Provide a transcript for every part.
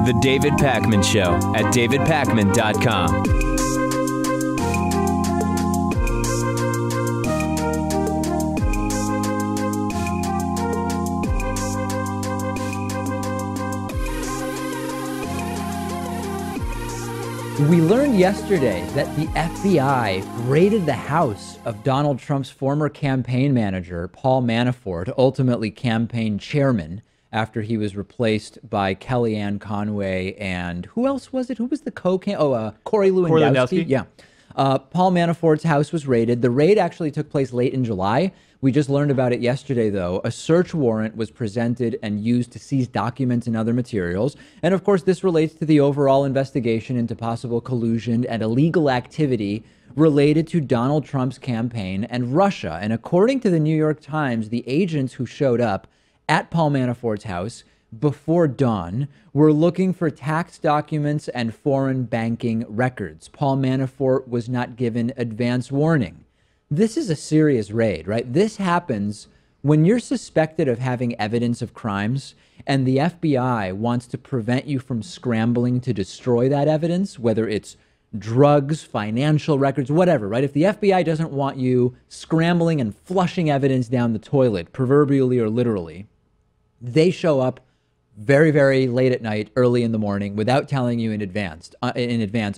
The David Pakman Show at davidpakman.com. We learned yesterday that the FBI raided the house of Donald Trump's former campaign manager, Paul Manafort, ultimately campaign chairman, after he was replaced by Kellyanne Conway and who else was it? Who was the Corey Lewandowski? Yeah. Paul Manafort's house was raided. The raid actually took place late in July. We just learned about it yesterday, though. A search warrant was presented and used to seize documents and other materials. And of course, this relates to the overall investigation into possible collusion and illegal activity related to Donald Trump's campaign and Russia. And according to the New York Times, the agents who showed up at Paul Manafort's house before dawn were looking for tax documents and foreign banking records. Paul Manafort was not given advance warning. This is a serious raid, right? This happens when you're suspected of having evidence of crimes and the FBI wants to prevent you from scrambling to destroy that evidence, whether it's drugs, financial records, whatever, right? If the FBI doesn't want you scrambling and flushing evidence down the toilet, proverbially or literally, they show up very, very late at night, early in the morning, without telling you in advance,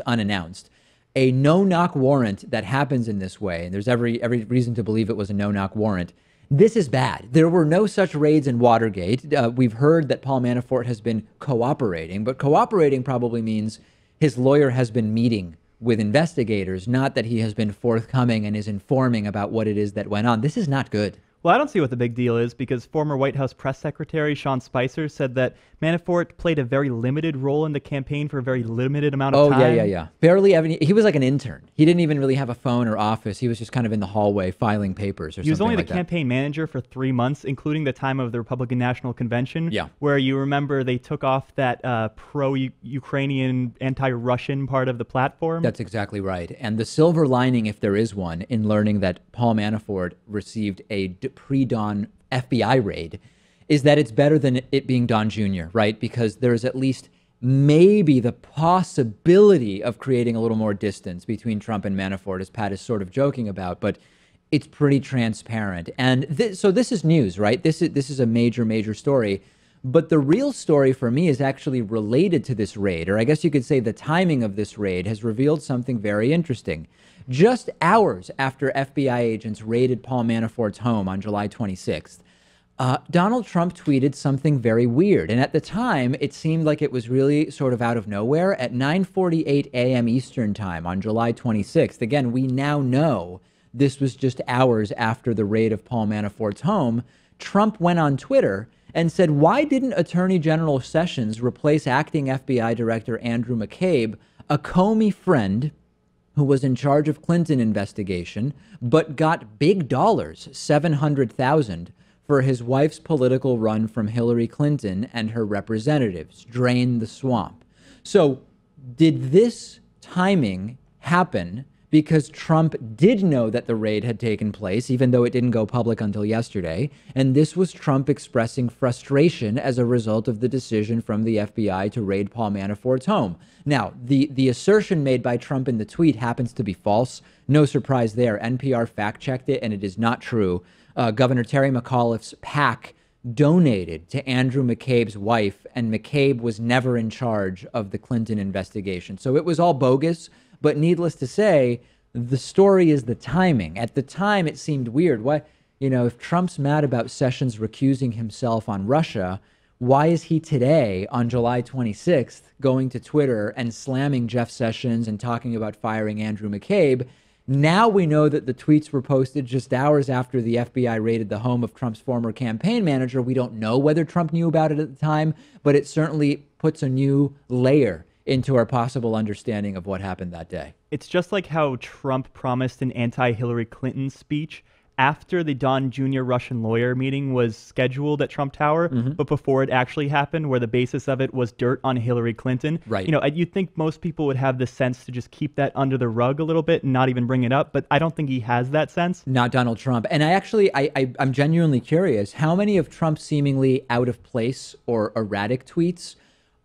unannounced. A no-knock warrant that happens in this way, and there's every reason to believe it was a no-knock warrant. This is bad. There were no such raids in Watergate. We've heard that Paul Manafort has been cooperating, but cooperating probably means his lawyer has been meeting with investigators, not that he has been forthcoming and is informing about what it is that went on. This is not good. Well, I don't see what the big deal is because former White House press secretary Sean Spicer said that Manafort played a very limited role in the campaign for a very limited amount of time. Yeah. Barely ever. He was like an intern. He didn't even really have a phone or office. He was just kind of in the hallway filing papers or something like that. He was only the campaign manager for 3 months, including the time of the Republican National Convention, where you remember they took off that pro-Ukrainian, anti-Russian part of the platform. That's exactly right. And the silver lining, if there is one, in learning that Paul Manafort received a pre-dawn FBI raid is that it's better than it being Don Jr., right? Because there's at least maybe the possibility of creating a little more distance between Trump and Manafort, as Pat is sort of joking about, but it's pretty transparent. And so this is news, right? This is a major, major story. But the real story for me is actually related to this raid, or I guess you could say the timing of this raid has revealed something very interesting. Just hours after FBI agents raided Paul Manafort's home on July 26th, Donald Trump tweeted something very weird. And at the time, it seemed like it was really sort of out of nowhere. At 9:48 a.m. Eastern time on July 26th, again, we now know this was just hours after the raid of Paul Manafort's home, Trump went on Twitter and said, why didn't Attorney General Sessions replace acting FBI Director Andrew McCabe, a Comey friend who was in charge of Clinton investigation, but got big dollars, $700,000, for his wife's political run from Hillary Clinton and her representatives, drain the swamp. So did this timing happen because Trump did know that the raid had taken place, even though it didn't go public until yesterday, and this was Trump expressing frustration as a result of the decision from the FBI to raid Paul Manafort's home? Now, the assertion made by Trump in the tweet happens to be false. No surprise there. NPR fact-checked it, and it is not true. Governor Terry McAuliffe's PAC donated to Andrew McCabe's wife, and McCabe was never in charge of the Clinton investigation. So it was all bogus, but needless to say, the story is the timing. At the time, it seemed weird. Why, if Trump's mad about Sessions recusing himself on Russia, why is he today, on July 26th, going to Twitter and slamming Jeff Sessions and talking about firing Andrew McCabe? Now we know that the tweets were posted just hours after the FBI raided the home of Trump's former campaign manager. We don't know whether Trump knew about it at the time, but it certainly puts a new layer into our possible understanding of what happened that day. It's just like how Trump promised an anti-Hillary Clinton speech after the Don Jr. Russian lawyer meeting was scheduled at Trump Tower, but before it actually happened, where the basis of it was dirt on Hillary Clinton. Right. You know, you'd think most people would have the sense to just keep that under the rug a little bit and not even bring it up, but I don't think he has that sense. Not Donald Trump. And I'm genuinely curious, how many of Trump's seemingly out of place or erratic tweets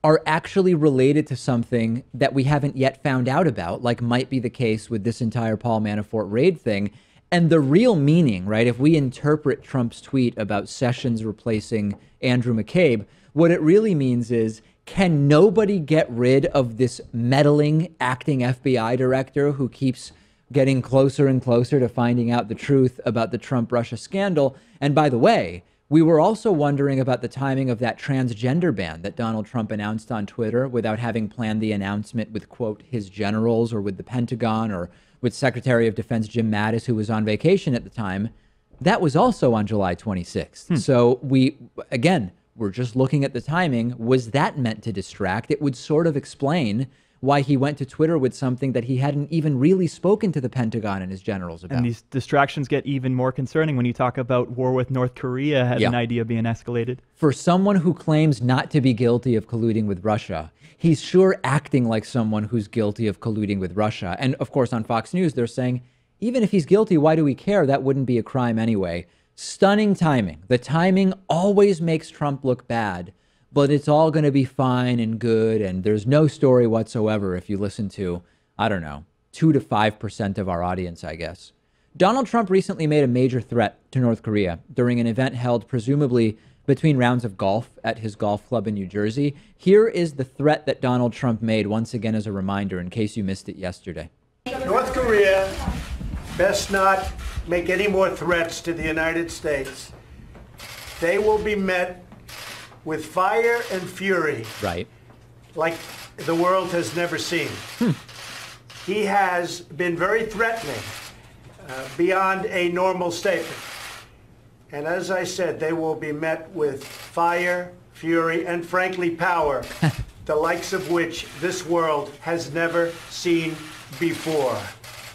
are actually related to something that we haven't yet found out about, like might be the case with this entire Paul Manafort raid thing. And the real meaning, right, if we interpret Trump's tweet about Sessions replacing Andrew McCabe, what it really means is, can nobody get rid of this meddling acting FBI director who keeps getting closer and closer to finding out the truth about the Trump-Russia scandal? And by the way, we were also wondering about the timing of that transgender ban that Donald Trump announced on Twitter without having planned the announcement with, quote, his generals or with the Pentagon or with Secretary of Defense Jim Mattis, who was on vacation at the time. That was also on July 26th. So we're just looking at the timing. Was that meant to distract? It would sort of explain why he went to Twitter with something that he hadn't even really spoken to the Pentagon and his generals about. And these distractions get even more concerning when you talk about war with North Korea as an idea being escalated. For someone who claims not to be guilty of colluding with Russia, he's sure acting like someone who's guilty of colluding with Russia. And of course, on Fox News, they're saying, even if he's guilty, why do we care? That wouldn't be a crime anyway. Stunning timing. The timing always makes Trump look bad, but it's all going to be fine and good. And there's no story whatsoever if you listen to, I don't know, 2 to 5% of our audience, I guess. Donald Trump recently made a major threat to North Korea during an event held presumably between rounds of golf at his golf club in New Jersey. Here is the threat that Donald Trump made, once again as a reminder, in case you missed it yesterday. North Korea best not make any more threats to the United States. They will be met with fire and fury. Right. Like the world has never seen. He has been very threatening, beyond a normal statement. And as I said, they will be met with fire, fury, and frankly, power, the likes of which this world has never seen before.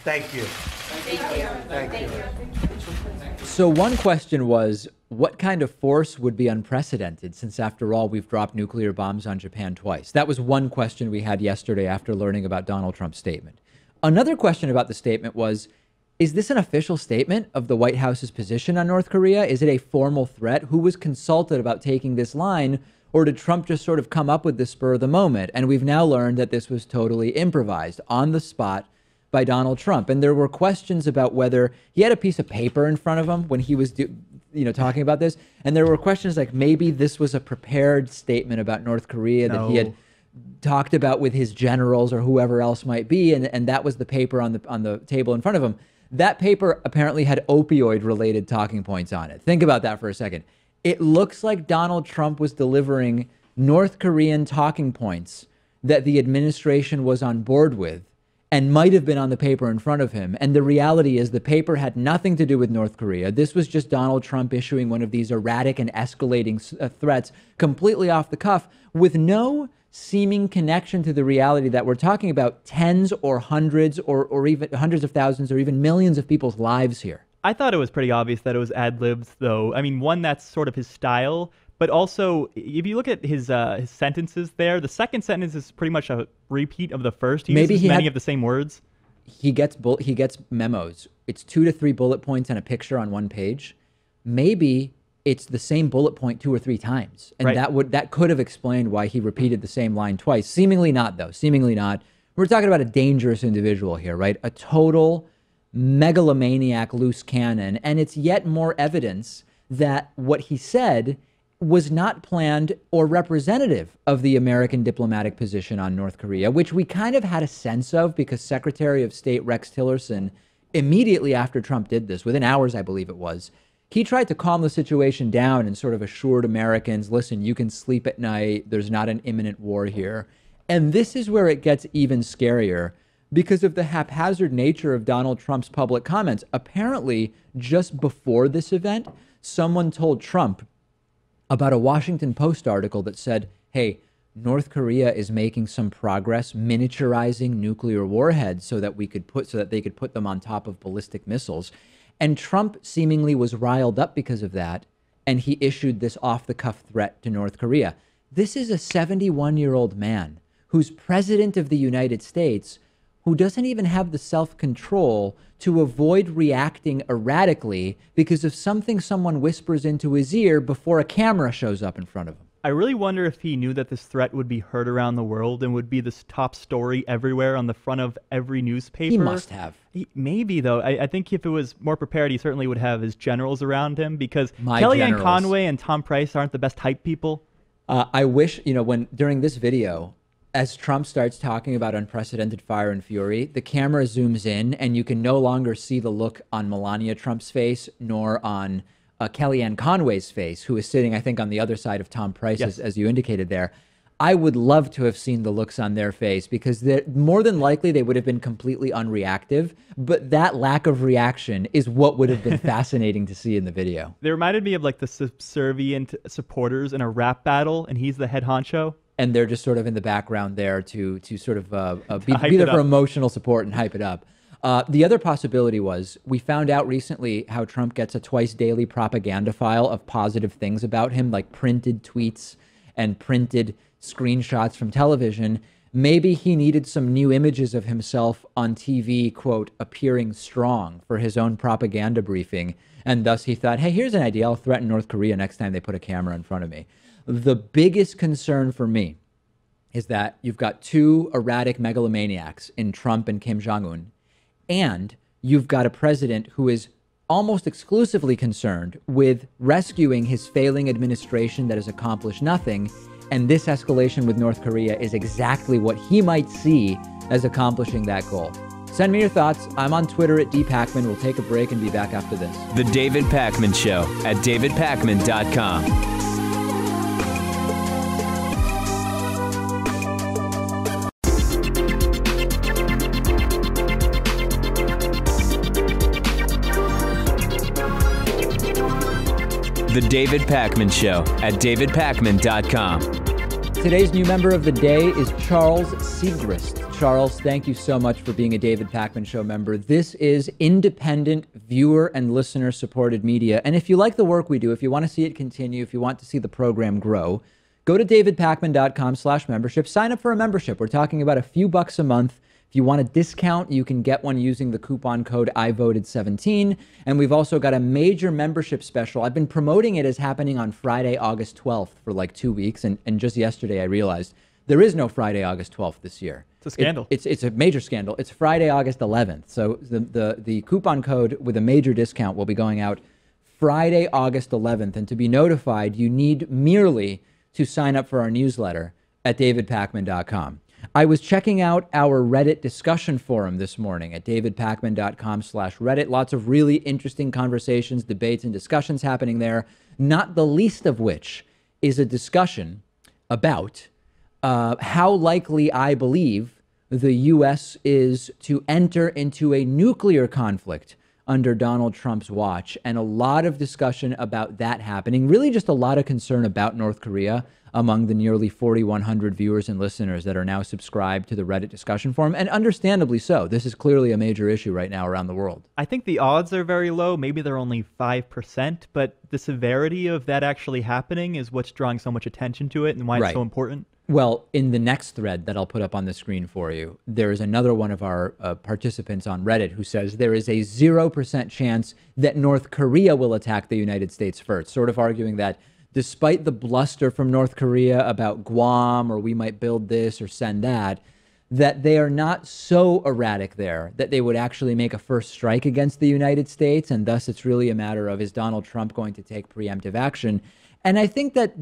Thank you. Thank you. Thank you. So one question was, what kind of force would be unprecedented, since after all, we've dropped nuclear bombs on Japan twice? That was one question we had yesterday after learning about Donald Trump's statement. Another question about the statement was, is this an official statement of the White House's position on North Korea? Is it a formal threat? Who was consulted about taking this line? Or did Trump just sort of come up with this spur of the moment? And we've now learned that this was totally improvised, on the spot, by Donald Trump. And there were questions about whether he had a piece of paper in front of him when he was talking about this. And there were questions like, maybe this was a prepared statement about North Korea that he had talked about with his generals or whoever else might be. And that was the paper on the table in front of him. That paper apparently had opioid-related talking points on it. Think about that for a second. It looks like Donald Trump was delivering North Korean talking points that the administration was on board with and might have been on the paper in front of him. And the reality is the paper had nothing to do with North Korea. This was just Donald Trump issuing one of these erratic and escalating threats completely off the cuff with no seeming connection to the reality that we're talking about tens or hundreds or even hundreds of thousands or even millions of people's lives here. I thought it was pretty obvious that it was ad-libs, though. I mean, one, that's sort of his style, but also, if you look at his sentences there, the second sentence is pretty much a repeat of the first. He uses many of the same words. He gets memos. It's 2 to 3 bullet points and a picture on one page. Maybe it's the same bullet point 2 or 3 times. And that could have explained why he repeated the same line twice. Seemingly not, though. Seemingly not. We're talking about a dangerous individual here, right? A total megalomaniac loose cannon. And it's yet more evidence that what he said was not planned or representative of the American diplomatic position on North Korea, which we kind of had a sense of because Secretary of State Rex Tillerson, immediately after Trump did this, within hours, I believe it was, he tried to calm the situation down and sort of assured Americans, listen, you can sleep at night. There's not an imminent war here. And this is where it gets even scarier because of the haphazard nature of Donald Trump's public comments. Apparently, just before this event, someone told Trump about a Washington Post article that said, hey, North Korea is making some progress miniaturizing nuclear warheads so that they could put them on top of ballistic missiles. And Trump seemingly was riled up because of that, and he issued this off-the-cuff threat to North Korea. This is a 71-year-old man who's president of the United States, who doesn't even have the self-control to avoid reacting erratically because of something someone whispers into his ear before a camera shows up in front of him. I really wonder if he knew that this threat would be heard around the world and would be this top story everywhere on the front of every newspaper. He must have. Maybe, though. I think if it was more prepared, he certainly would have his generals around him, because My Kellyanne generals. Conway and Tom Price aren't the best hype people. I wish, when during this video, as Trump starts talking about unprecedented fire and fury, the camera zooms in and you can no longer see the look on Melania Trump's face nor on Kellyanne Conway's face, who is sitting, I think, on the other side of Tom Price, Yes. as you indicated there. I would love to have seen the looks on their face, because more than likely they would have been completely unreactive. But that lack of reaction is what would have been fascinating to see in the video. They reminded me of like the subservient supporters in a rap battle, and he's the head honcho. And they're just sort of in the background there to sort of be hype there it for up. emotional support and hype it up. The other possibility was, we found out recently how Trump gets a twice daily propaganda file of positive things about him, like printed tweets and printed screenshots from television. Maybe he needed some new images of himself on TV, quote, appearing strong for his own propaganda briefing. And thus he thought, hey, here's an idea. I'll threaten North Korea next time they put a camera in front of me. The biggest concern for me is that you've got two erratic megalomaniacs in Trump and Kim Jong-Un, and you've got a president who is almost exclusively concerned with rescuing his failing administration that has accomplished nothing. And this escalation with North Korea is exactly what he might see as accomplishing that goal. Send me your thoughts. I'm on Twitter at @DPakman. We'll take a break and be back after this. The David Pakman Show at davidpakman.com. The David Pakman Show at davidpakman.com. Today's new member of the day is Charles Segrist. Charles, thank you so much for being a David Pakman Show member. This is independent viewer and listener supported media. And if you like the work we do, if you want to see it continue, if you want to see the program grow, go to davidpakman.com/membership. Sign up for a membership. We're talking about a few bucks a month. If you want a discount, you can get one using the coupon code IVoted17. And we've also got a major membership special. I've been promoting it as happening on Friday, August 12th for like 2 weeks. And just yesterday I realized there is no Friday, August 12th this year. It's a scandal. It's a major scandal. It's Friday, August 11th. So the coupon code with a major discount will be going out Friday, August 11th. And to be notified, you need merely to sign up for our newsletter at davidpakman.com. I was checking out our Reddit discussion forum this morning at davidpakman.com/Reddit. Lots of really interesting conversations, debates, and discussions happening there, not the least of which is a discussion about how likely I believe the U.S. is to enter into a nuclear conflict under Donald Trump's watch, and a lot of discussion about that happening. Really just a lot of concern about North Korea among the nearly 4,100 viewers and listeners that are now subscribed to the Reddit discussion forum, and understandably so. This is clearly a major issue right now around the world. I think the odds are very low. Maybe they're only 5%, but the severity of that actually happening is what's drawing so much attention to it and why it's so important. Well, in the next thread that I'll put up on the screen for you, there is another one of our participants on Reddit who says there is a 0% chance that North Korea will attack the United States first, sort of arguing that despite the bluster from North Korea about Guam or we might build this or send that, that they are not so erratic there that they would actually make a first strike against the United States. And thus it's really a matter of, is Donald Trump going to take preemptive action? And I think that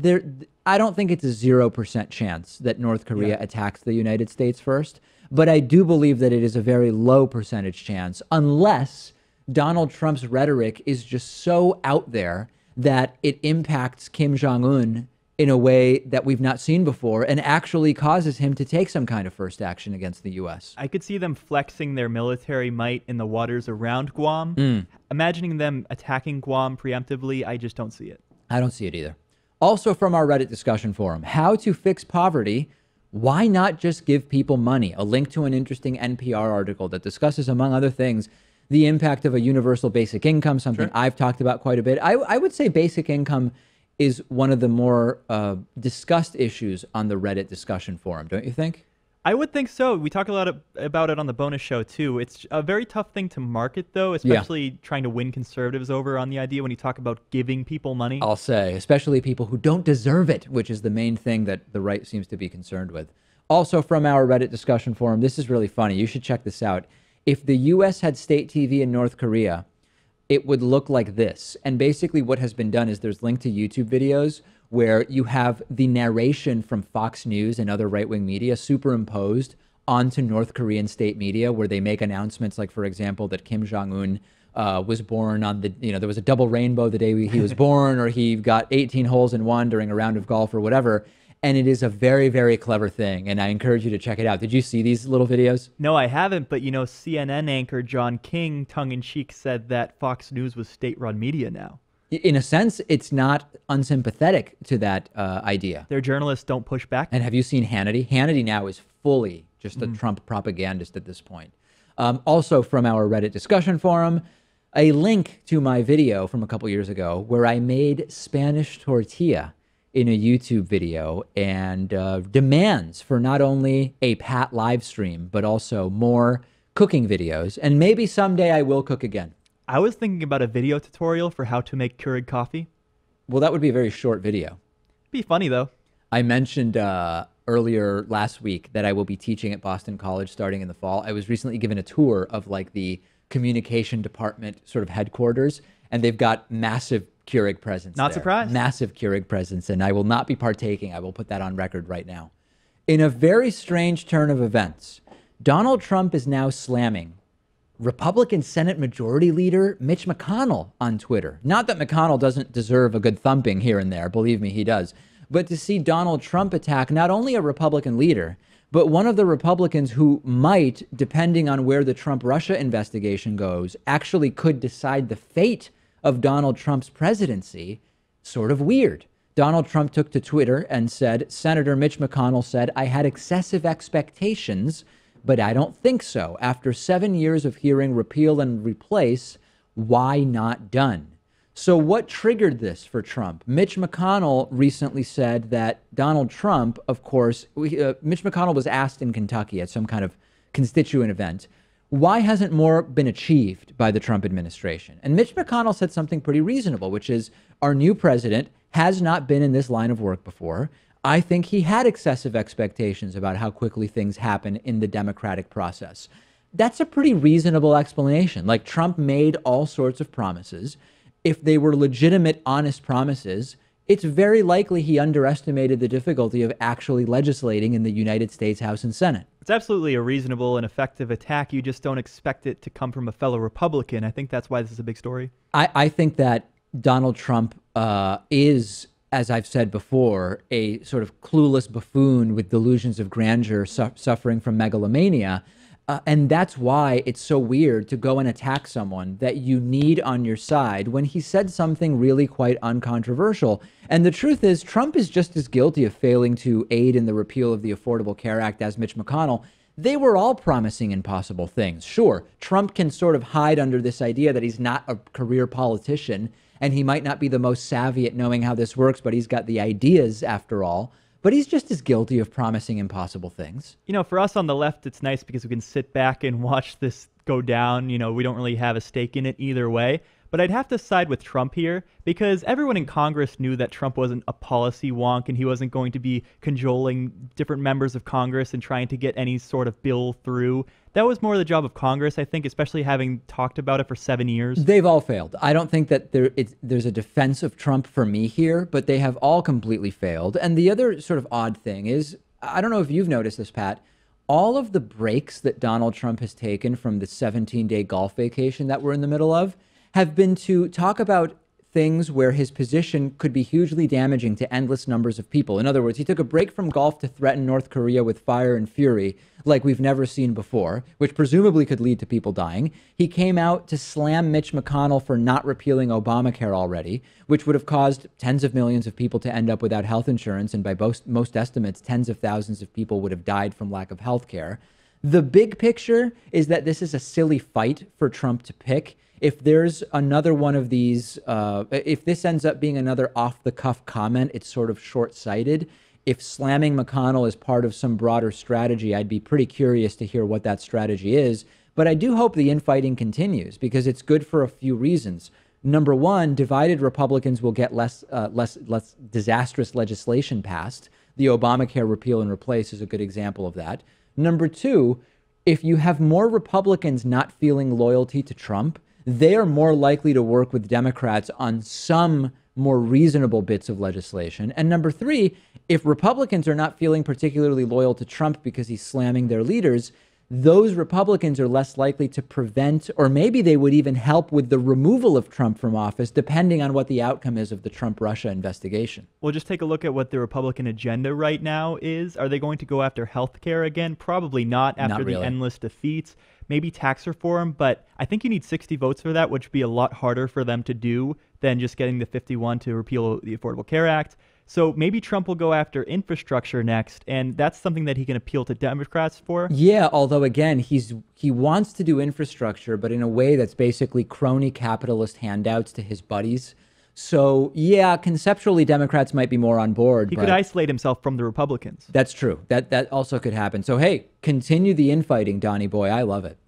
I don't think it's a 0% chance that North Korea attacks the United States first, but I do believe that it is a very low percentage chance, unless Donald Trump's rhetoric is just so out there that it impacts Kim Jong-un in a way that we've not seen before and actually causes him to take some kind of first action against the U.S. I could see them flexing their military might in the waters around Guam. Imagining them attacking Guam preemptively, I just don't see it. I don't see it either. Also from our Reddit discussion forum, how to fix poverty. Why not just give people money? A link to an interesting NPR article that discusses, among other things, the impact of a universal basic income, something I've talked about quite a bit. I would say basic income is one of the more discussed issues on the Reddit discussion forum, don't you think? I would think so. We talk a lot about it on the bonus show, too. It's a very tough thing to market, though, especially trying to win conservatives over on the idea when you talk about giving people money. I'll say, especially people who don't deserve it, which is the main thing that the right seems to be concerned with. Also from our Reddit discussion forum, this is really funny. You should check this out. If the U.S. had state TV in North Korea, it would look like this. And basically what has been done is there's linked to YouTube videos where you have the narration from Fox News and other right-wing media superimposed onto North Korean state media, where they make announcements like, for example, that Kim Jong-Un was born on the, there was a double rainbow the day he was born, or he got 18 holes in one during a round of golf or whatever. And it is a very, very clever thing. And I encourage you to check it out. Did you see these little videos? No, I haven't. But, CNN anchor John King, tongue-in-cheek, said that Fox News was state-run media now. In a sense, it's not unsympathetic to that idea. Their journalists don't push back. And have you seen Hannity? Hannity now is fully just a Trump propagandist at this point. Also from our Reddit discussion forum, a link to my video from a couple years ago where I made Spanish tortilla in a YouTube video, and demands for not only a Pat live stream, but also more cooking videos. And maybe someday I will cook again. I was thinking about a video tutorial for how to make Keurig coffee. Well, that would be a very short video. Be funny, though. I mentioned earlier last week that I will be teaching at Boston College starting in the fall. I was recently given a tour of like the communication department sort of headquarters, and they've got massive Keurig presence. Not surprised. Massive Keurig presence, and I will not be partaking. I will put that on record right now. In a very strange turn of events, Donald Trump is now slamming Republican Senate Majority Leader Mitch McConnell on Twitter. Not that McConnell doesn't deserve a good thumping here and there. Believe me, he does. But to see Donald Trump attack not only a Republican leader, but one of the Republicans who might, depending on where the Trump-Russia investigation goes, actually could decide the fate of Donald Trump's presidency, sort of weird. Donald Trump took to Twitter and said, Senator Mitch McConnell said, I had excessive expectations, but I don't think so. After 7 years of hearing repeal and replace, why not done? So what triggered this for Trump? Mitch McConnell recently said that Donald Trump, of course, Mitch McConnell was asked in Kentucky at some kind of constituent event, why hasn't more been achieved by the Trump administration? And Mitch McConnell said something pretty reasonable, which is our new president has not been in this line of work before. I think he had excessive expectations about how quickly things happen in the democratic process. That's a pretty reasonable explanation. Like, Trump made all sorts of promises. If they were legitimate, honest promises, it's very likely he underestimated the difficulty of actually legislating in the United States House and Senate. It's absolutely a reasonable and effective attack. You just don't expect it to come from a fellow Republican. I think that's why this is a big story. I think that Donald Trump is, as I've said before, a sort of clueless buffoon with delusions of grandeur, suffering from megalomania. And that's why it's so weird to go and attack someone that you need on your side when he said something really quite uncontroversial. And the truth is, Trump is just as guilty of failing to aid in the repeal of the Affordable Care Act as Mitch McConnell. They were all promising impossible things. Sure, Trump can sort of hide under this idea that he's not a career politician and he might not be the most savvy at knowing how this works, but he's got the ideas after all. But he's just as guilty of promising impossible things. For us on the left, it's nice because we can sit back and watch this go down. We don't really have a stake in it either way. But I'd have to side with Trump here because everyone in Congress knew that Trump wasn't a policy wonk and he wasn't going to be cajoling different members of Congress and trying to get any sort of bill through. That was more the job of Congress, I think, especially having talked about it for 7 years. They've all failed. I don't think that there's a defense of Trump for me here, but they have all completely failed. And the other sort of odd thing is, I don't know if you've noticed this, Pat, all of the breaks that Donald Trump has taken from the 17-day golf vacation that we're in the middle of have been to talk about things where his position could be hugely damaging to endless numbers of people. In other words, he took a break from golf to threaten North Korea with fire and fury like we've never seen before, which presumably could lead to people dying. He came out to slam Mitch McConnell for not repealing Obamacare already, which would have caused tens of millions of people to end up without health insurance, and by most estimates, tens of thousands of people would have died from lack of health care. The big picture is that this is a silly fight for Trump to pick. If there's another one of these, if this ends up being another off-the-cuff comment, it's sort of short-sighted. If slamming McConnell is part of some broader strategy, I'd be pretty curious to hear what that strategy is. But I do hope the infighting continues because it's good for a few reasons. Number one, divided Republicans will get less disastrous legislation passed. The Obamacare repeal and replace is a good example of that. Number two, if you have more Republicans not feeling loyalty to Trump, they are more likely to work with Democrats on some more reasonable bits of legislation. And number three, if Republicans are not feeling particularly loyal to Trump because he's slamming their leaders, those Republicans are less likely to prevent, or maybe they would even help with the removal of Trump from office, depending on what the outcome is of the Trump-Russia investigation. Well, just take a look at what the Republican agenda right now is. Are they going to go after health care again? Probably not after the endless defeats. Maybe tax reform, but I think you need 60 votes for that, which would be a lot harder for them to do than just getting the 51 to repeal the Affordable Care Act. So maybe Trump will go after infrastructure next, and that's something that he can appeal to Democrats for. Yeah, although again, he wants to do infrastructure, but in a way that's basically crony capitalist handouts to his buddies. So yeah, conceptually, Democrats might be more on board. He could isolate himself from the Republicans. That's true. That also could happen. So hey, continue the infighting, Donnie boy. I love it.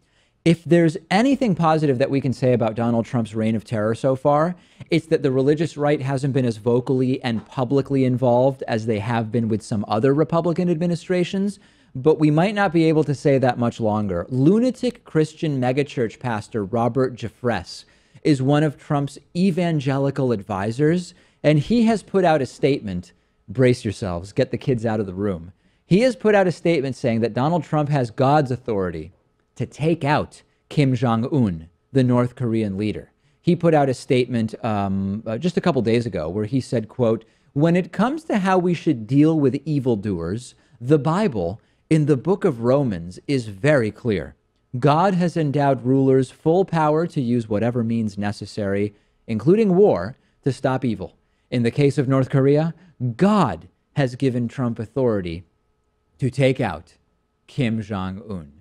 If there's anything positive that we can say about Donald Trump's reign of terror so far, it's that the religious right hasn't been as vocally and publicly involved as they have been with some other Republican administrations, but we might not be able to say that much longer. Lunatic Christian megachurch pastor Robert Jeffress is one of Trump's evangelical advisors, and he has put out a statement. Brace yourselves, get the kids out of the room. He has put out a statement saying that Donald Trump has God's authority to take out Kim Jong-Un, the North Korean leader. He put out a statement just a couple days ago where he said, quote, "When it comes to how we should deal with evildoers, the Bible in the book of Romans is very clear. God has endowed rulers full power to use whatever means necessary, including war, to stop evil. In the case of North Korea, God has given Trump authority to take out Kim Jong-un."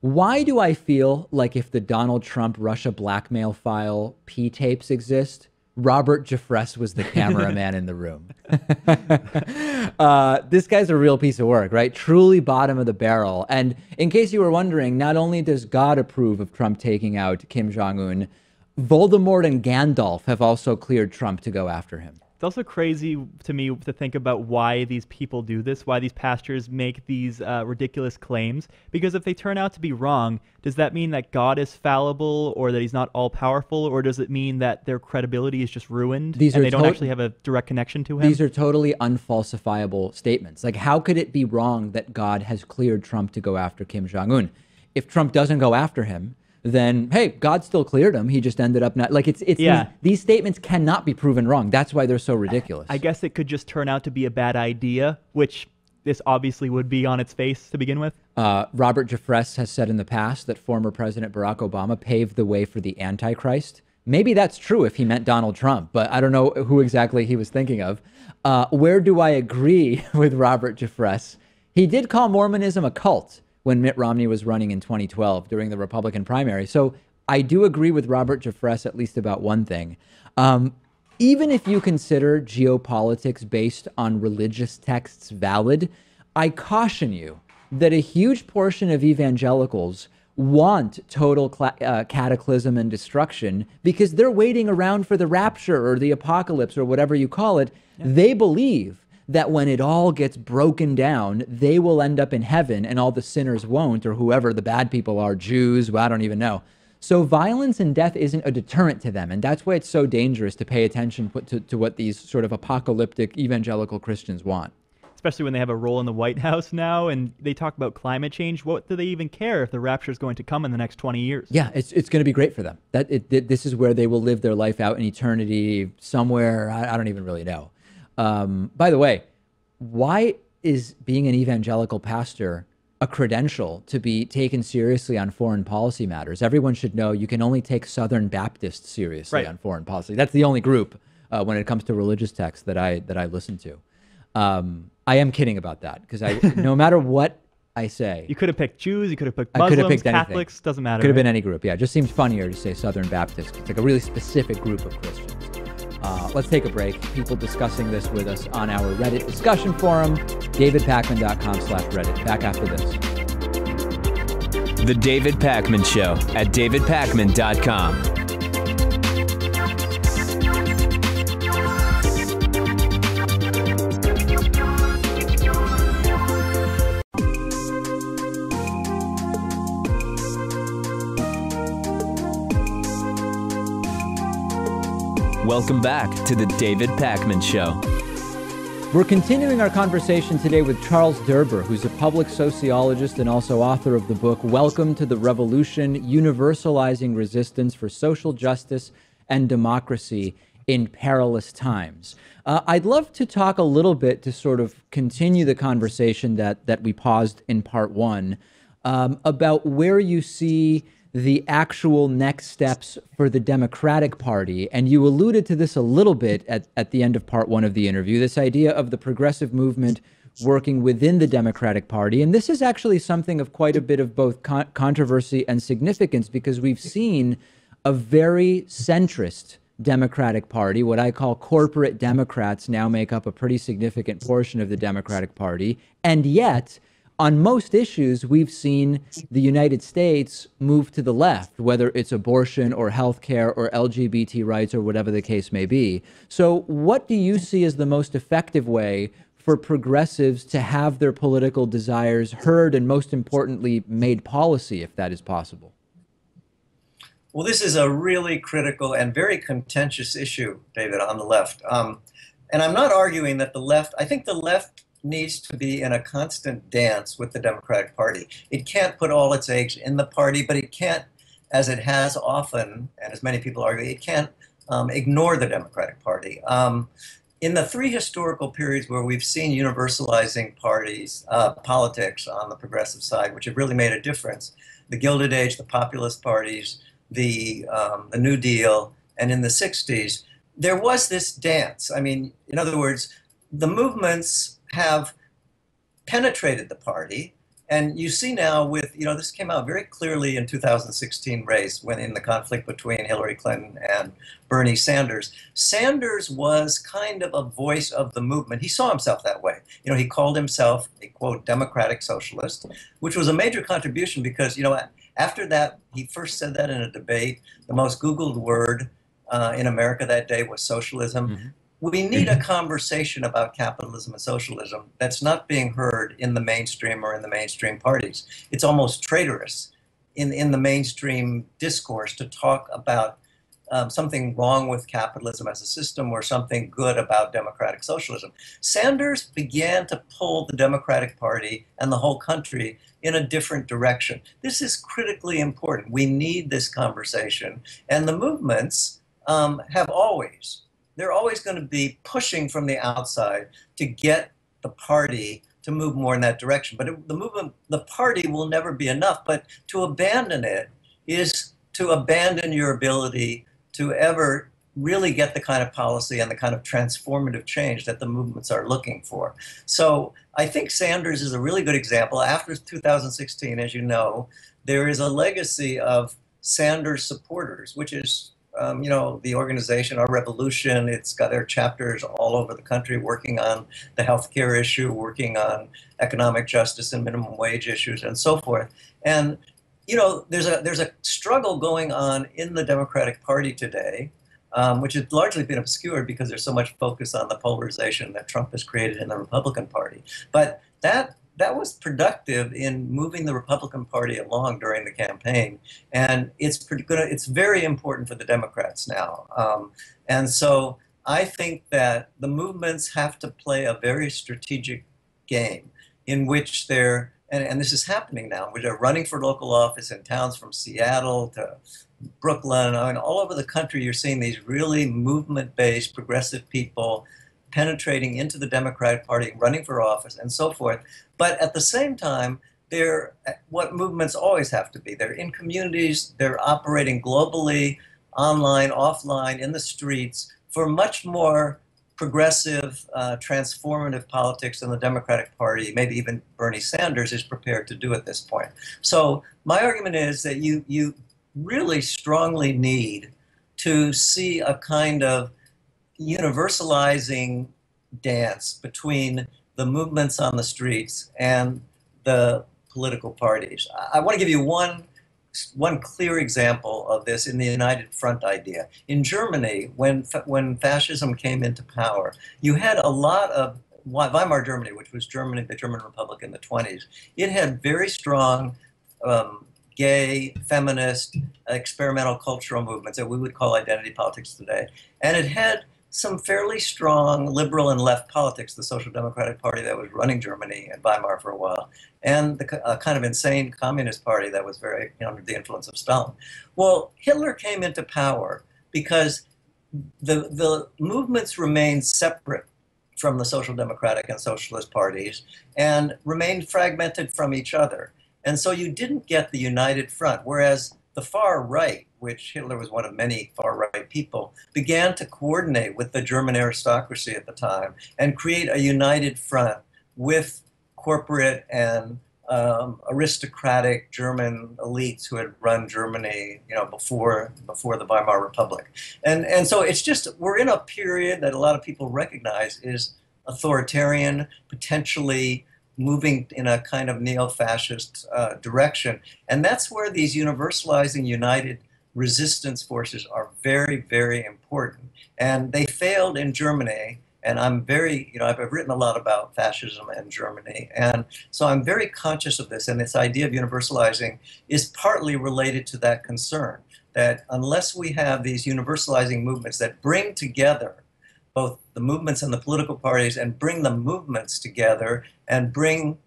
Why do I feel like if the Donald Trump Russia blackmail file P tapes exist, Robert Jeffress was the cameraman in the room? This guy's a real piece of work, right? Truly bottom of the barrel. And in case you were wondering, not only does God approve of Trump taking out Kim Jong-un, Voldemort and Gandalf have also cleared Trump to go after him. It's also crazy to me to think about why these people do this, why these pastors make these ridiculous claims. Because if they turn out to be wrong, does that mean that God is fallible or that he's not all-powerful? Or does it mean that their credibility is just ruined and they don't actually have a direct connection to him? These are totally unfalsifiable statements. Like, how could it be wrong that God has cleared Trump to go after Kim Jong-un? If Trump doesn't go after him, then, hey, God still cleared him. He just ended up not, like, these statements cannot be proven wrong. That's why they're so ridiculous. I guess it could just turn out to be a bad idea, which this obviously would be on its face to begin with. Robert Jeffress has said in the past that former President Barack Obama paved the way for the Antichrist. Maybe that's true if he meant Donald Trump, but I don't know who exactly he was thinking of. Where do I agree with Robert Jeffress? He did call Mormonism a cult when Mitt Romney was running in 2012 during the Republican primary. So I do agree with Robert Jeffress at least about one thing. Even if you consider geopolitics based on religious texts valid, I caution you that a huge portion of evangelicals want total cataclysm and destruction because they're waiting around for the rapture or the apocalypse or whatever you call it. Yeah. They believe that when it all gets broken down, they will end up in heaven and all the sinners won't, or whoever the bad people are, Jews, well, I don't even know. So violence and death isn't a deterrent to them. And that's why it's so dangerous to pay attention to what these sort of apocalyptic evangelical Christians want. Especially when they have a role in the White House now and they talk about climate change. What do they even care if the rapture is going to come in the next 20 years? Yeah, it's going to be great for them. This is where they will live their life out in eternity somewhere. I don't even really know. By the way, why is being an evangelical pastor a credential to be taken seriously on foreign policy matters? Everyone should know you can only take Southern Baptists seriously on foreign policy. That's the only group when it comes to religious texts that I listen to. I am kidding about that because no matter what I say. You could have picked Jews, you could have picked I could have Muslims, picked anything. Catholics, doesn't matter. Could have right? been any group. Yeah, it just seems funnier to say Southern Baptist. It's like a really specific group of Christians. Let's take a break. People discussing this with us on our Reddit discussion forum, davidpakman.com/Reddit. Back after this. The David Pakman Show at davidpakman.com. Welcome back to the David Pakman Show. We're continuing our conversation today with Charles Derber, who's a public sociologist and also author of the book Welcome to the Revolution, Universalizing Resistance for Social Justice and Democracy in Perilous Times. I'd love to talk a little bit to sort of continue the conversation that we paused in part one about where you see the actual next steps for the Democratic Party. And you alluded to this a little bit at the end of part one of the interview, this idea of the progressive movement working within the Democratic Party. And this is actually something of quite a bit of both controversy and significance, because we've seen a very centrist Democratic Party, what I call corporate Democrats, now make up a pretty significant portion of the Democratic Party. And yet, on most issues, we've seen the United States move to the left, whether it's abortion or healthcare or LGBT rights or whatever the case may be. So what do you see as the most effective way for progressives to have their political desires heard and, most importantly, made policy, if that is possible? Well, this is a really critical and very contentious issue, David, on the left. And I'm not arguing that the left, I think the left needs to be in a constant dance with the Democratic Party. It can't put all its eggs in the party, but it can't, as it has often, and as many people argue, it can't ignore the Democratic Party. In the three historical periods where we've seen universalizing parties, politics on the progressive side, which have really made a difference, the Gilded Age, the populist parties, the New Deal, and in the 60s, there was this dance. I mean, in other words, the movements have penetrated the party. And you see now with, this came out very clearly in 2016 race when in the conflict between Hillary Clinton and Bernie Sanders. Sanders was kind of a voice of the movement. He saw himself that way. He called himself a, quote, democratic socialist, which was a major contribution because, after that, he first said that in a debate. The most Googled word in America that day was socialism. Mm-hmm. We need a conversation about capitalism and socialism that's not being heard in the mainstream or in the mainstream parties. It's almost traitorous in the mainstream discourse to talk about something wrong with capitalism as a system or something good about democratic socialism. Sanders began to pull the Democratic Party and the whole country in a different direction. This is critically important. We need this conversation. And the movements they're always going to be pushing from the outside to get the party to move more in that direction. But the party will never be enough. But to abandon it is to abandon your ability to ever really get the kind of policy and the kind of transformative change that the movements are looking for. So I think Sanders is a really good example. After 2016, as you know, there is a legacy of Sanders supporters, which is the organization, Our Revolution. It's got their chapters all over the country working on the healthcare issue, working on economic justice and minimum wage issues and so forth. And, there's a struggle going on in the Democratic Party today, which has largely been obscured because there's so much focus on the polarization that Trump has created in the Republican Party. But that was productive in moving the Republican Party along during the campaign, and it's very important for the Democrats now. And so I think that the movements have to play a very strategic game in which and this is happening now, where they're running for local office in towns from Seattle to Brooklyn. I mean, all over the country, you're seeing these really movement-based progressive people penetrating into the Democratic Party, running for office, and so forth. But at the same time, they're what movements always have to be. They're in communities, they're operating globally, online, offline, in the streets, for much more progressive, transformative politics in the Democratic Party, maybe even Bernie Sanders, is prepared to do at this point. So my argument is that you really strongly need to see a kind of universalizing dance between the movements on the streets and the political parties. I want to give you one clear example of this in the United Front idea. In Germany, when fascism came into power, you had a lot of Weimar Germany, which was Germany, the German Republic in the 20s. It had very strong gay, feminist, experimental cultural movements that we would call identity politics today. And it had some fairly strong liberal and left politics, the Social Democratic Party that was running Germany and Weimar for a while, and the kind of insane Communist Party that was very under the influence of Stalin. Well, Hitler came into power because the movements remained separate from the Social Democratic and Socialist parties and remained fragmented from each other. And so you didn't get the united front, whereas the far right, which Hitler was one of many far-right people, began to coordinate with the German aristocracy at the time and create a united front with corporate and aristocratic German elites who had run Germany, before the Weimar Republic. And so it's just, we're in a period that a lot of people recognize is authoritarian, potentially moving in a kind of neo-fascist direction. And that's where these universalizing united resistance forces are very, very important. And they failed in Germany. And I'm very, I've written a lot about fascism and Germany. And so I'm very conscious of this. And this idea of universalizing is partly related to that concern, that unless we have these universalizing movements that bring together both the movements and the political parties and bring the movements together and bring,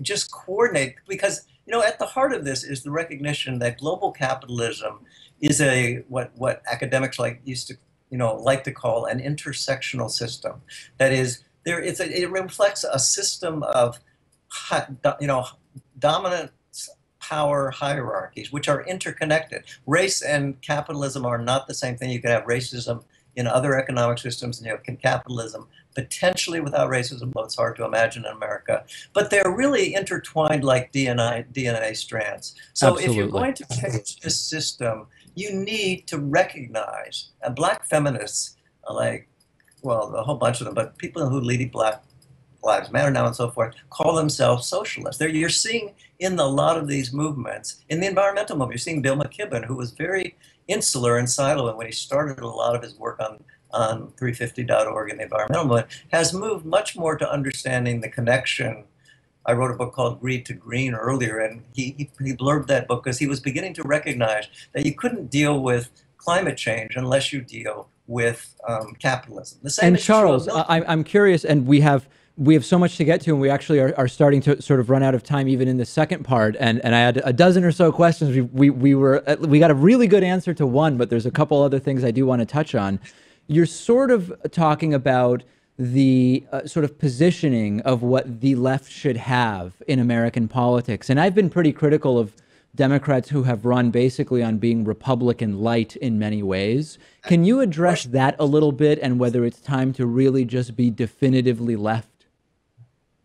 just coordinate, because, at the heart of this is the recognition that global capitalism is what academics used to like to call an intersectional system. That is, it reflects a system of, dominant power hierarchies, which are interconnected. Race and capitalism are not the same thing. You can have racism in other economic systems, and can capitalism potentially without racism, though it's hard to imagine in America. But they're really intertwined like DNA strands. So Absolutely. If you're going to change this system, you need to recognize, and black feminists, a whole bunch of them, but people who lead Black Lives Matter now and so forth, call themselves socialists. You're seeing in a lot of these movements, in the environmental movement, you're seeing Bill McKibben, who was very insular and siloed when he started a lot of his work on 350.org and the environmental movement, has moved much more to understanding the connection. I wrote a book called Greed to Green earlier, and he blurbed that book because he was beginning to recognize that you couldn't deal with climate change unless you deal with capitalism. The same and is Charles, true of I'm curious, and we have so much to get to, and we actually are starting to sort of run out of time even in the second part. And I had a dozen or so questions. We got a really good answer to one, but there's a couple other things I do want to touch on. You're sort of talking about the sort of positioning of what the left should have in American politics. And I've been pretty critical of Democrats who have run basically on being Republican light in many ways. Can you address that a little bit, and whether it's time to really just be definitively left?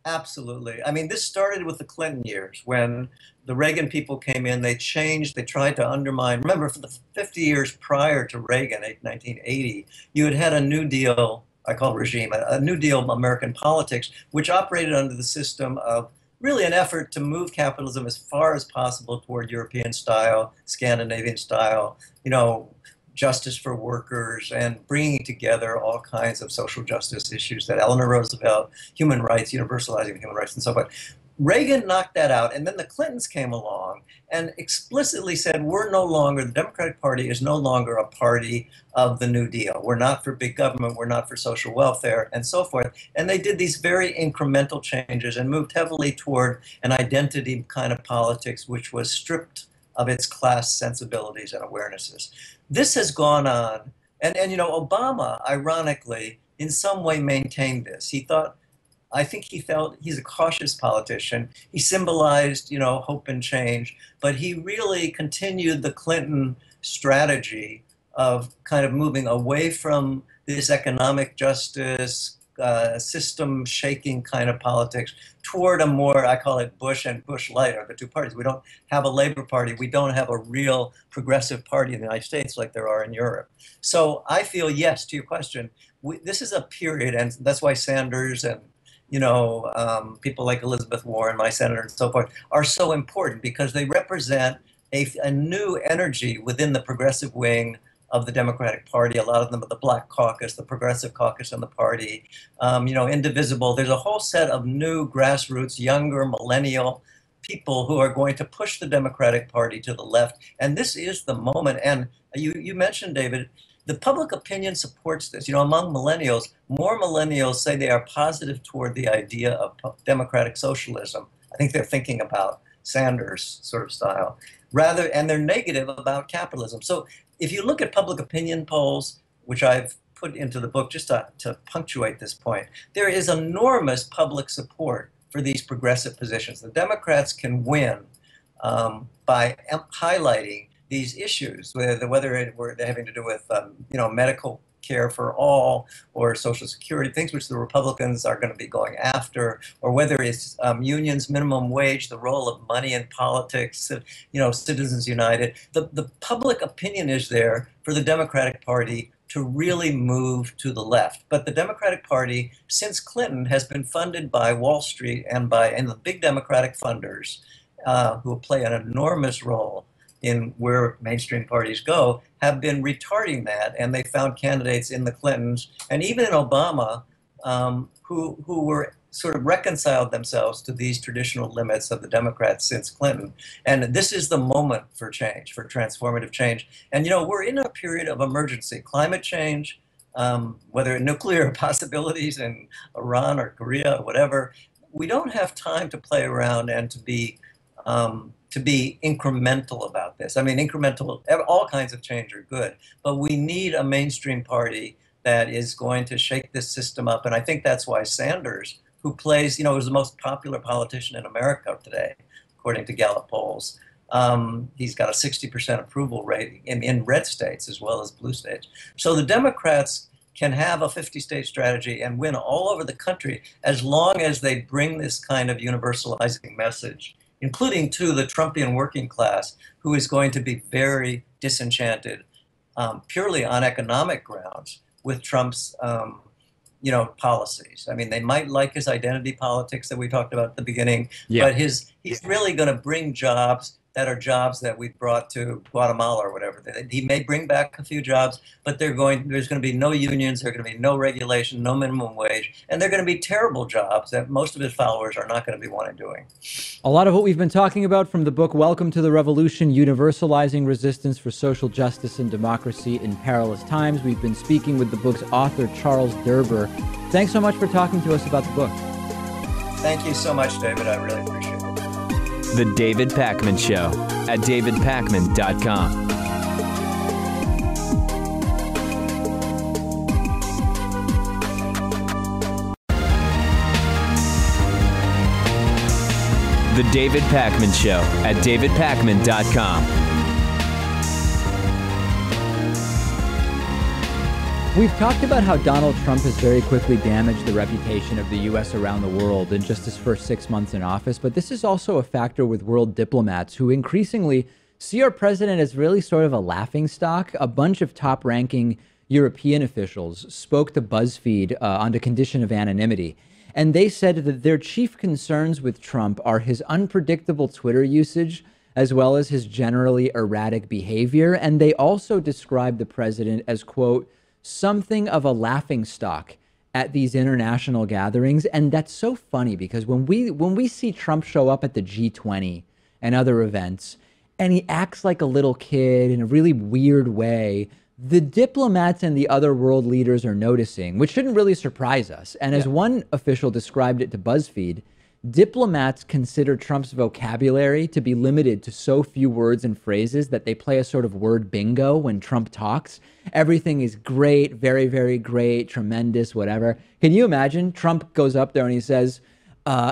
Absolutely. I mean, this started with the Clinton years when the Reagan people came in, they changed, they tried to undermine. Remember, for the 50 years prior to Reagan, 1980, you had a New Deal, I call it regime, a New Deal American politics, which operated under the system of really an effort to move capitalism as far as possible toward European style, Scandinavian style, justice for workers, and bringing together all kinds of social justice issues that Eleanor Roosevelt, human rights, universalizing human rights, and so forth. Reagan knocked that out, and then the Clintons came along and explicitly said, the Democratic Party is no longer a party of the New Deal. We're not for big government, we're not for social welfare, and so forth. And they did these very incremental changes and moved heavily toward an identity kind of politics, which was stripped of its class sensibilities and awarenesses. This has gone on, and Obama, ironically, in some way maintained this. I think he felt he's a cautious politician. He symbolized, hope and change, but he really continued the Clinton strategy of kind of moving away from this economic justice, system shaking kind of politics toward a more, I call it Bush and Bush light, are the two parties. We don't have a Labor Party. We don't have a real progressive party in the United States like there are in Europe. So I feel, yes, to your question, this is a period, and that's why Sanders and people like Elizabeth Warren, my senator, and so forth, are so important, because they represent a new energy within the progressive wing of the Democratic Party. A lot of them are the Black Caucus, the Progressive Caucus in the party, Indivisible. There's a whole set of new grassroots, younger, millennial people who are going to push the Democratic Party to the left. And this is the moment. And you mentioned, David, the public opinion supports this. Among millennials, more millennials say they are positive toward the idea of democratic socialism. I think they're thinking about Sanders sort of style, and they're negative about capitalism. So if you look at public opinion polls, which I've put into the book just to punctuate this point, there is enormous public support for these progressive positions. The Democrats can win by highlighting these issues, whether they're having to do with medical care for all, or Social Security, things which the Republicans are going to be going after, or whether it's unions, minimum wage, the role of money in politics, Citizens United. The public opinion is there for the Democratic Party to really move to the left. But the Democratic Party, since Clinton, has been funded by Wall Street and the big Democratic funders who play an enormous role in where mainstream parties go, have been retarding that, and they found candidates in the Clintons and even in Obama who were sort of reconciled themselves to these traditional limits of the Democrats since Clinton. And this is the moment for change, for transformative change. And we're in a period of emergency. Climate change, whether nuclear possibilities in Iran or Korea or whatever, we don't have time to play around and to be incremental about this. I mean, all kinds of change are good, but we need a mainstream party that is going to shake this system up. And I think that's why Sanders, who plays, is the most popular politician in America today, according to Gallup polls. He's got a 60% approval rate in red states as well as blue states. So the Democrats can have a 50-state strategy and win all over the country as long as they bring this kind of universalizing message, including to the Trumpian working class, who is going to be very disenchanted purely on economic grounds with Trump's policies. I mean, they might like his identity politics that we talked about at the beginning, but he's really going to bring jobs that are jobs that we brought to Guatemala or whatever. He may bring back a few jobs, but there's going to be no unions, there's going to be no regulation, no minimum wage, and they're going to be terrible jobs that most of his followers are not going to be wanting doing. A lot of what we've been talking about from the book Welcome to the Revolution, Universalizing Resistance for Social Justice and Democracy in Perilous Times. We've been speaking with the book's author, Charles Derber. Thanks so much for talking to us about the book. Thank you so much, David. I really appreciate it. The David Pakman Show at davidpakman.com. The David Pakman Show at davidpakman.com. We've talked about how Donald Trump has very quickly damaged the reputation of the U.S. around the world in just his first 6 months in office, but this is also a factor with world diplomats who increasingly see our president as really sort of a laughingstock. A bunch of top-ranking European officials spoke to BuzzFeed on the condition of anonymity, and they said that their chief concerns with Trump are his unpredictable Twitter usage, as well as his generally erratic behavior, and they also described the president as, quote, something of a laughingstock at these international gatherings. And that's so funny because when we see Trump show up at the G20 and other events and he acts like a little kid in a really weird way, the diplomats and the other world leaders are noticing, which shouldn't really surprise us. And as one official described it to BuzzFeed, diplomats consider Trump's vocabulary to be limited to so few words and phrases that they play a sort of word bingo when Trump talks. Everything is great, very, very great, tremendous, whatever. Can you imagine? Trump goes up there and he says,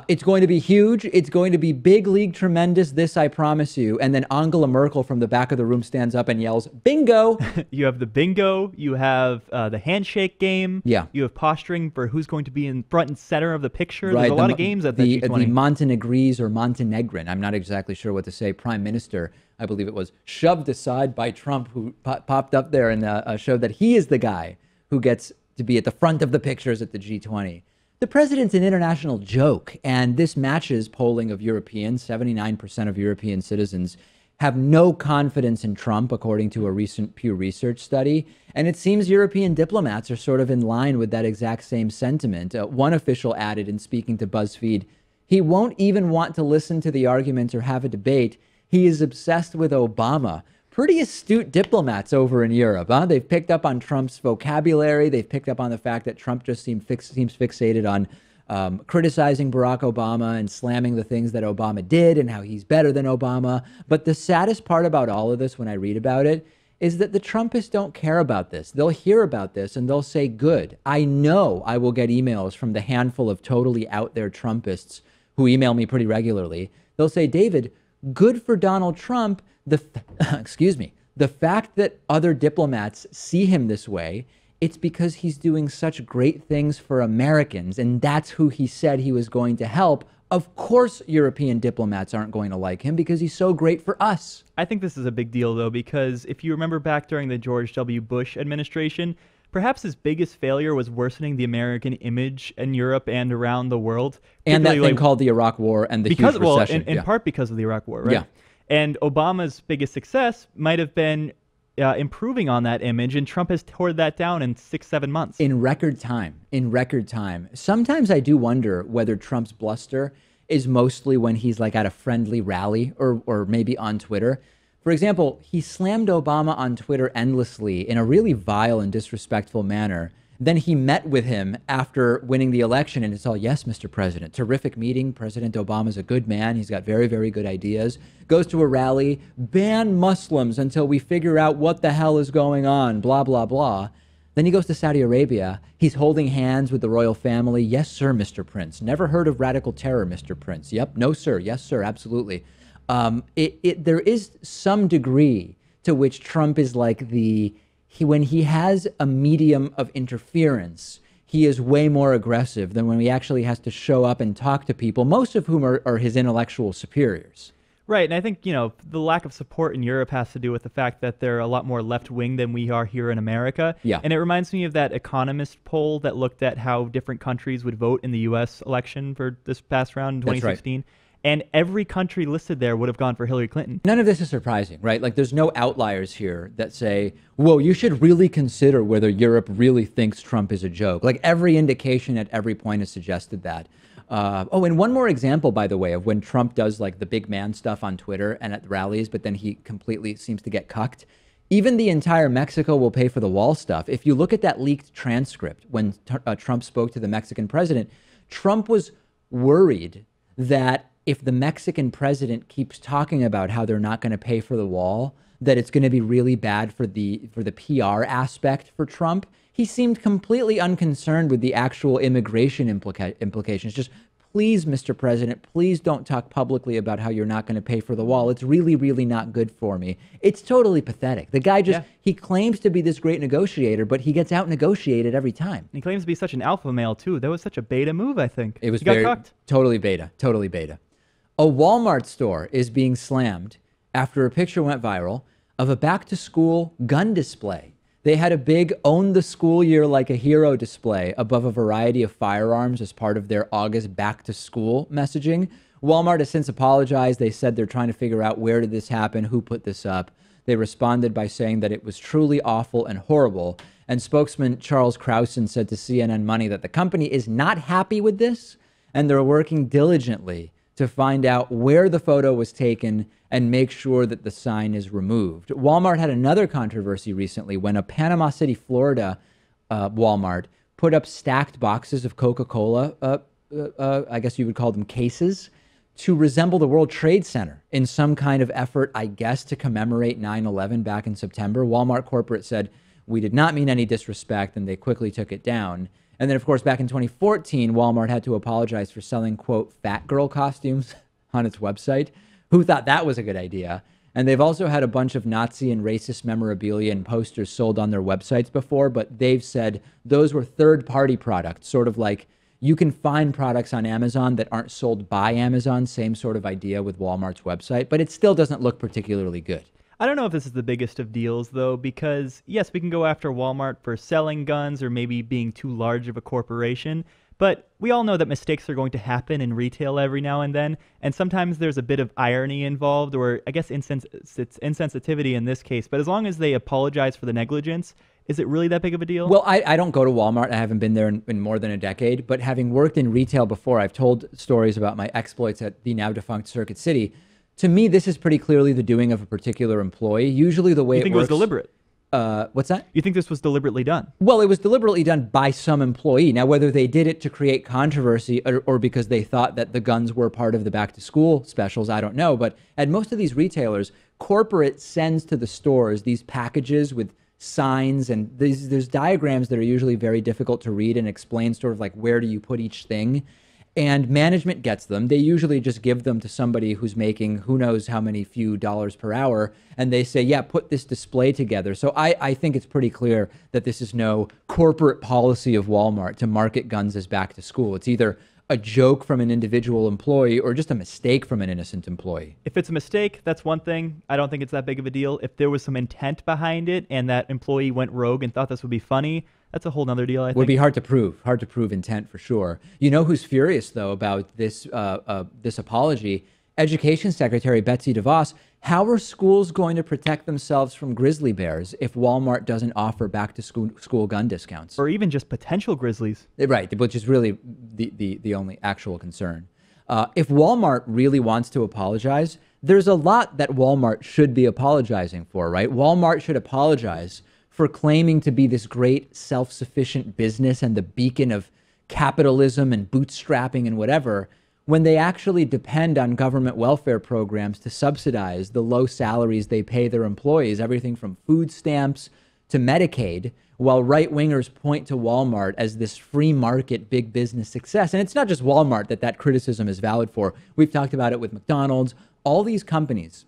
It's going to be huge. It's going to be big league tremendous. This I promise you. And then Angela Merkel from the back of the room stands up and yells, bingo. You have the bingo. You have the handshake game. Yeah. You have posturing for who's going to be in front and center of the picture. Right. There's a lot of games at the G20. The Montenegrese or Montenegrin, I'm not exactly sure what to say, prime minister, I believe it was, shoved aside by Trump, who popped up there and showed that he is the guy who gets to be at the front of the pictures at the G20. The president's an international joke, and this matches polling of Europeans. 79% of European citizens have no confidence in Trump, according to a recent Pew Research study. And it seems European diplomats are sort of in line with that exact same sentiment. One official added in speaking to BuzzFeed, he won't even want to listen to the argument or have a debate. He is obsessed with Obama. Pretty astute diplomats over in Europe, huh? They've picked up on Trump's vocabulary. They've picked up on the fact that Trump just seems fixated on criticizing Barack Obama and slamming the things that Obama did and how he's better than Obama. But the saddest part about all of this when I read about it is that the Trumpists don't care about this. They'll hear about this and they'll say, good. I know I will get emails from the handful of totally out there Trumpists who email me pretty regularly. They'll say, David, good for Donald Trump. Excuse me, the fact that other diplomats see him this way, it's because he's doing such great things for Americans, and that's who he said he was going to help. Of course, European diplomats aren't going to like him because he's so great for us. I think this is a big deal, though, because if you remember back during the George W. Bush administration, perhaps his biggest failure was worsening the American image in Europe and around the world. And that thing called the Iraq War and the huge recession. In part because of the Iraq War, right? Yeah. And Obama's biggest success might have been improving on that image, and Trump has torn that down in 6-7 months. In record time. Sometimes I do wonder whether Trump's bluster is mostly when he's like at a friendly rally or maybe on Twitter. For example, he slammed Obama on Twitter endlessly in a really vile and disrespectful manner. Then he met with him after winning the election, and it's all, yes, Mr. President, terrific meeting. President Obama's a good man. He's got very, very good ideas. Goes to a rally, ban Muslims until we figure out what the hell is going on, blah, blah, blah. Then he goes to Saudi Arabia. He's holding hands with the royal family. Yes, sir, Mr. Prince. Never heard of radical terror, Mr. Prince. Yep, no, sir. Yes, sir, absolutely. There is some degree to which Trump is like when he has a medium of interference, he is way more aggressive than when he actually has to show up and talk to people, most of whom are his intellectual superiors. Right, and I think, the lack of support in Europe has to do with the fact that they're a lot more left-wing than we are here in America. Yeah. And it reminds me of that Economist poll that looked at how different countries would vote in the U.S. election for this past round in 2016. That's right. And every country listed there would have gone for Hillary Clinton. None of this is surprising, right? Like, there's no outliers here that say, whoa, you should really consider whether Europe really thinks Trump is a joke. Like, every indication at every point has suggested that. And one more example, by the way, of when Trump does, like, the big man stuff on Twitter and at rallies, but then he completely seems to get cucked. Even the entire Mexico will pay for the wall stuff. If you look at that leaked transcript when Trump spoke to the Mexican president, Trump was worried that if the Mexican president keeps talking about how they're not going to pay for the wall, that it's going to be really bad for the PR aspect for Trump. He seemed completely unconcerned with the actual immigration implications. Just, please, Mr. President, please don't talk publicly about how you're not going to pay for the wall. It's really, really not good for me. It's totally pathetic. The guy he claims to be this great negotiator, but he gets out-negotiated every time. He claims to be such an alpha male, too. That was such a beta move, I think. It was he got cucked. Totally beta. A Walmart store is being slammed after a picture went viral of a back-to-school gun display. They had a big Own the School Year Like a Hero display above a variety of firearms as part of their August back-to-school messaging. Walmart has since apologized. They said they're trying to figure out where did this happen, who put this up. They responded by saying that it was truly awful and horrible. And spokesman Charles Krausen said to CNN Money that the company is not happy with this, and they're working diligently to find out where the photo was taken and make sure that the sign is removed. Walmart had another controversy recently when a Panama City, Florida Walmart put up stacked boxes of Coca-Cola, I guess you would call them cases, to resemble the World Trade Center in some kind of effort, I guess, to commemorate 9/11 back in September. Walmart corporate said, we did not mean any disrespect, and they quickly took it down. And then, of course, back in 2014, Walmart had to apologize for selling, quote, fat girl costumes on its website. Who thought that was a good idea? And they've also had a bunch of Nazi and racist memorabilia and posters sold on their websites before, but they've said those were third-party products, sort of like you can find products on Amazon that aren't sold by Amazon, same sort of idea with Walmart's website, but it still doesn't look particularly good. I don't know if this is the biggest of deals, though, because, yes, we can go after Walmart for selling guns or maybe being too large of a corporation, but we all know that mistakes are going to happen in retail every now and then, and sometimes there's a bit of irony involved, or I guess it's insensitivity in this case, but as long as they apologize for the negligence, is it really that big of a deal? Well, I don't go to Walmart. I haven't been there in more than a decade, but having worked in retail before, I've told stories about my exploits at the now defunct Circuit City. To me, this is pretty clearly the doing of a particular employee. Usually the way you think it was deliberate? What's that? You think this was deliberately done? Well, it was deliberately done by some employee. Now, whether they did it to create controversy or because they thought that the guns were part of the back-to-school specials, I don't know. But at most of these retailers, corporate sends to the stores these packages with signs, and there's diagrams that are usually very difficult to read and explain sort of like where do you put each thing. And management gets them. They usually just give them to somebody who's making who knows how many few dollars per hour. And they say, yeah, put this display together. So I think it's pretty clear that this is no corporate policy of Walmart to market guns as back to school. It's either a joke from an individual employee or just a mistake from an innocent employee. If it's a mistake, that's one thing. I don't think it's that big of a deal. If there was some intent behind it and that employee went rogue and thought this would be funny, that's a whole nother deal, I think. Would be hard to prove intent for sure. You know who's furious, though, about this this apology? Education Secretary Betsy DeVos. How are schools going to protect themselves from grizzly bears if Walmart doesn't offer back-to-school gun discounts? Or even just potential grizzlies. Right, which is really the only actual concern. If Walmart really wants to apologize, there's a lot that Walmart should be apologizing for, right? Walmart should apologize for claiming to be this great self-sufficient business and the beacon of capitalism and bootstrapping and whatever, when they actually depend on government welfare programs to subsidize the low salaries they pay their employees, everything from food stamps to Medicaid, while right-wingers point to Walmart as this free market big business success. And it's not just Walmart that criticism is valid for. We've talked about it with McDonald's, all these companies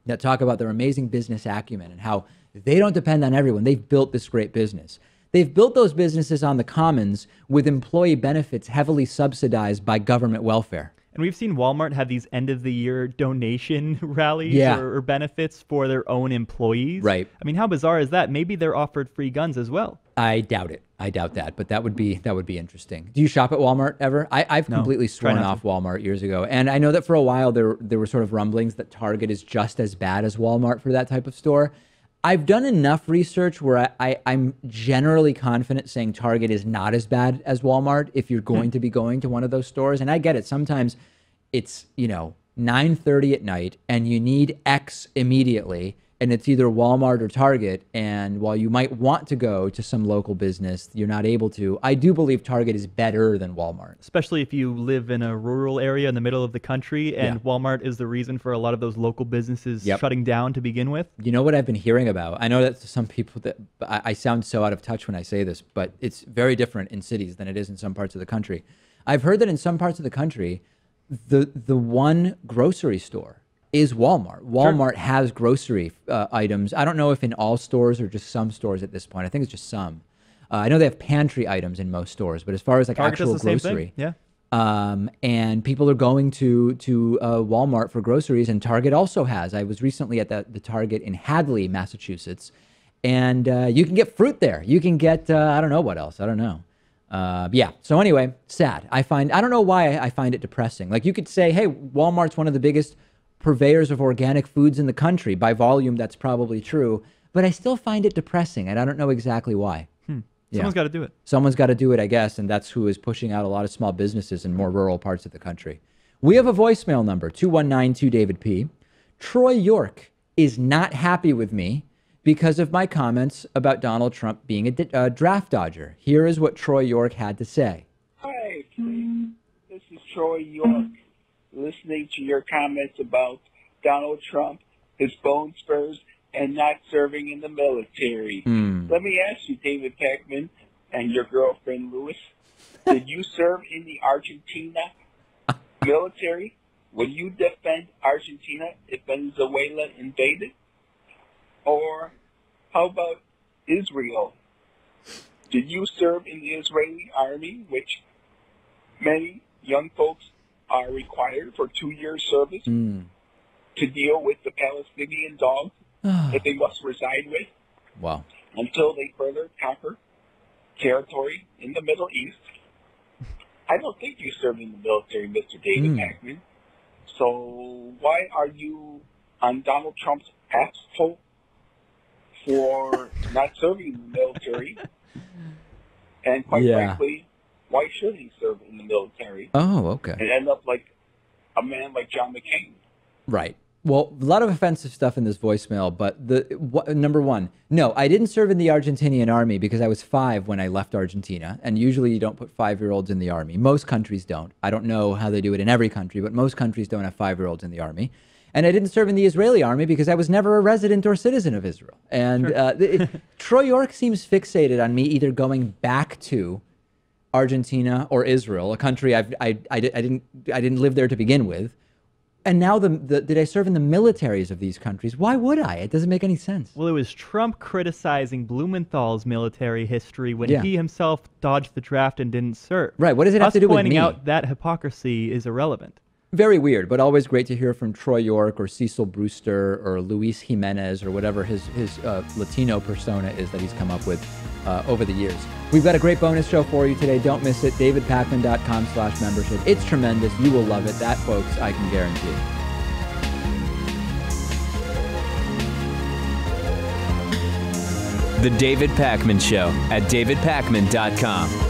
that talk about their amazing business acumen and how they don't depend on everyone. They've built this great business. They've built those businesses on the commons with employee benefits heavily subsidized by government welfare. And we've seen Walmart have these end-of-the-year donation rallies or benefits for their own employees. Right. I mean, how bizarre is that? Maybe they're offered free guns as well. I doubt it. I doubt that, but that would be interesting. Do you shop at Walmart ever? I've completely sworn off Walmart years ago, and I know that for a while there were sort of rumblings that Target is just as bad as Walmart for that type of store. I've done enough research where I'm generally confident saying Target is not as bad as Walmart if you're going to be going to one of those stores. And I get it. Sometimes it's, 9:30 at night and you need X immediately. And it's either Walmart or Target. And while you might want to go to some local business, you're not able to. I do believe Target is better than Walmart. Especially if you live in a rural area in the middle of the country, and Walmart is the reason for a lot of those local businesses shutting down to begin with. You know what I've been hearing about? I know that to some people that I sound so out of touch when I say this, but it's very different in cities than it is in some parts of the country. I've heard that in some parts of the country, the one grocery store is Walmart. Walmart has grocery items. I don't know if in all stores or just some stores at this point. I think it's just some. I know they have pantry items in most stores, but as far as like Target actual does the grocery, same thing. and people are going to Walmart for groceries, and Target also has. I was recently at the Target in Hadley, Massachusetts, and you can get fruit there. You can get I don't know what else. I don't know. So anyway, sad. I don't know why I find it depressing. Like you could say, hey, Walmart's one of the biggest purveyors of organic foods in the country. By volume, that's probably true. But I still find it depressing, and I don't know exactly why. Someone's got to do it. Someone's got to do it, I guess, and that's who is pushing out a lot of small businesses in more rural parts of the country. We have a voicemail number, 219-2-DAVID-P. Troy York is not happy with me because of my comments about Donald Trump being a draft dodger. Here is what Troy York had to say. Hi, this is Troy York. Listening to your comments about Donald Trump, his bone spurs, and not serving in the military. Let me ask you, David Pakman, and your girlfriend Louis, did you serve in the Argentina military? Would you defend Argentina if Venezuela invaded? Or how about Israel? Did you serve in the Israeli army, which many young folks are required for 2 years service to deal with the Palestinian dogs that they must reside with until they further conquer territory in the Middle East? I don't think you served in the military, Mr. David Pakman. So why are you on Donald Trump's asshole for not serving in the military? And quite frankly, why should he serve in the military? Oh, okay. And end up like a man like John McCain? Right. Well, a lot of offensive stuff in this voicemail, but number one, no, I didn't serve in the Argentinian army because I was 5 when I left Argentina, and usually you don't put 5-year-olds in the army. Most countries don't. I don't know how they do it in every country, but most countries don't have 5-year-olds in the army. And I didn't serve in the Israeli army because I was never a resident or citizen of Israel. And Troy York seems fixated on me either going back to Argentina or Israel, a country I didn't live there to begin with. And now did I serve in the militaries of these countries? Why would I? It doesn't make any sense. Well, it was Trump criticizing Blumenthal's military history when he himself dodged the draft and didn't serve. Right. What does it have to do with me? Pointing out that hypocrisy is irrelevant. Very weird, but always great to hear from Troy York or Cecil Brewster or Luis Jimenez or whatever his Latino persona is that he's come up with over the years. We've got a great bonus show for you today. Don't miss it. davidpakman.com/membership. It's tremendous. You will love it. That, folks, I can guarantee. The David Pakman Show at davidpakman.com.